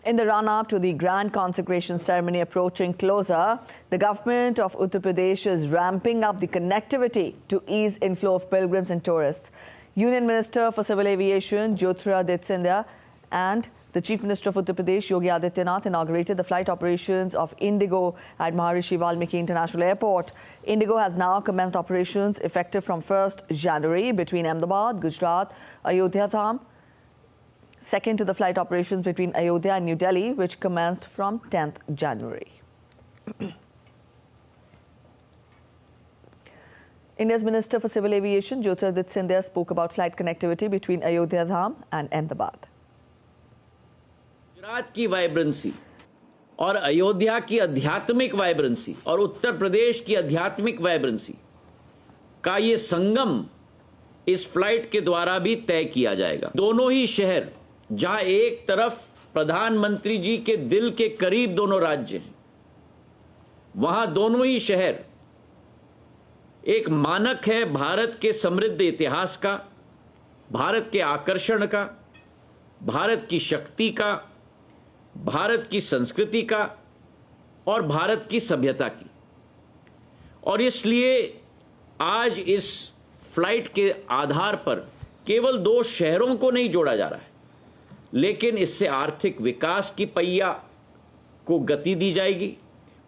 In the run-up to the grand consecration ceremony approaching closer, the government of Uttar Pradesh is ramping up the connectivity to ease inflow of pilgrims and tourists. Union Minister for Civil Aviation Jyotiraditya Scindia and the Chief Minister of Uttar Pradesh Yogi Adityanath inaugurated the flight operations of Indigo at Maharishi Valmiki International Airport. Indigo has now commenced operations effective from 1st January between Ahmedabad, Gujarat, Ayodhya Dham. Second to the flight operations between Ayodhya and New Delhi, which commenced from 10th January. India's Minister for Civil Aviation Jyotiraditya Scindia spoke about flight connectivity between Ayodhya Dham and Ahmedabad. Gujarat की vibrancy और अयोध्या की आध्यात्मिक vibrancy और उत्तर प्रदेश की आध्यात्मिक vibrancy का ये संगम इस फ्लाइट के द्वारा भी तय किया जाएगा। दोनों ही शहर, जहां एक तरफ प्रधानमंत्री जी के दिल के करीब दोनों राज्य हैं, वहां दोनों ही शहर एक मानक है भारत के समृद्ध इतिहास का, भारत के आकर्षण का, भारत की शक्ति का, भारत की संस्कृति का और भारत की सभ्यता की। और इसलिए आज इस फ्लाइट के आधार पर केवल दो शहरों को नहीं जोड़ा जा रहा है, लेकिन इससे आर्थिक विकास की पहिया को गति दी जाएगी,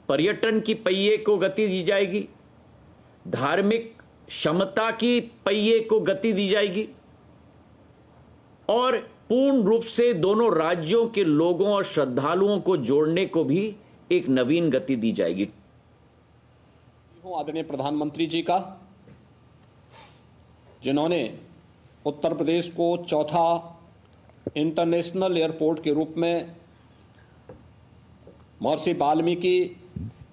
पर्यटन की पहिए को गति दी जाएगी, धार्मिक क्षमता की पहिए को गति दी जाएगी और पूर्ण रूप से दोनों राज्यों के लोगों और श्रद्धालुओं को जोड़ने को भी एक नवीन गति दी जाएगी। आदरणीय प्रधानमंत्री जी का, जिन्होंने उत्तर प्रदेश को चौथा इंटरनेशनल एयरपोर्ट के रूप में महर्षि वाल्मीकि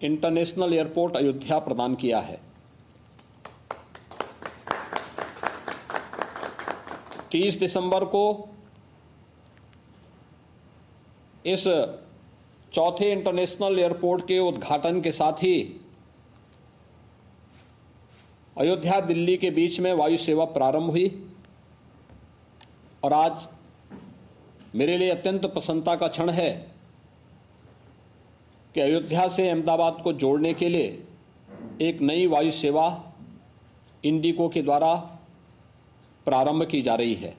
इंटरनेशनल एयरपोर्ट अयोध्या प्रदान किया है। 30 दिसंबर को इस चौथे इंटरनेशनल एयरपोर्ट के उद्घाटन के साथ ही अयोध्या दिल्ली के बीच में वायु सेवा प्रारंभ हुई और आज मेरे लिए अत्यंत प्रसन्नता का क्षण है कि अयोध्या से अहमदाबाद को जोड़ने के लिए एक नई वायु सेवा इंडिगो के द्वारा प्रारंभ की जा रही है।